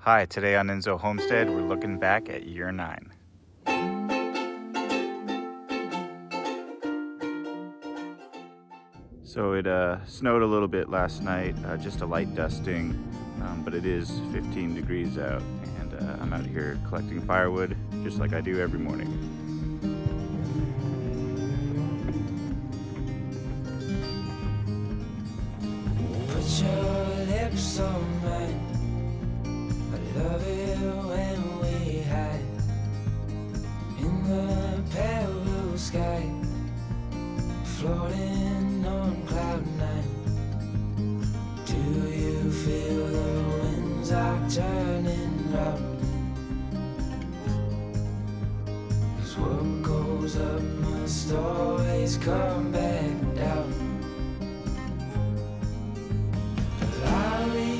Hi, today on Enso Homestead, we're looking back at year 9. So it snowed a little bit last night, just a light dusting, but it is 15 degrees out, and I'm out here collecting firewood, just like I do every morning. Put your lips on mine. I love it when we hide in the pale blue sky, floating on cloud 9. Do you feel the winds are turning round? 'Cause what goes up must always come back down.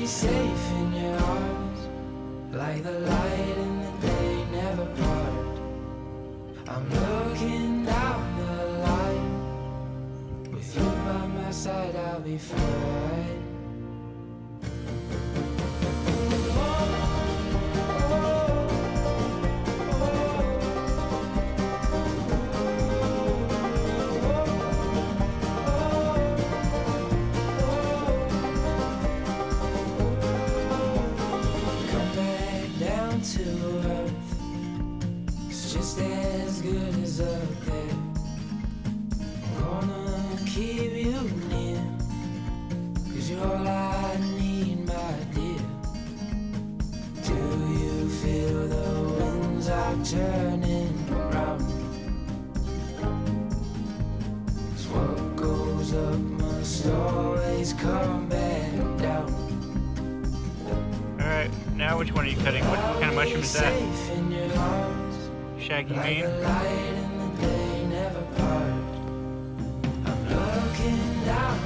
Safe in your arms, like the light in the day never part. I'm looking down the line, with you by my side I'll be fine. To earth, it's just as good as up there. I'm gonna keep you near, 'cause you're all I need, my dear. Do you feel the winds are turning round? 'Cause what goes up must always come back down. Alright, now which one are you cutting? What kind of mushroom is that? Shaggy mane? I'm looking down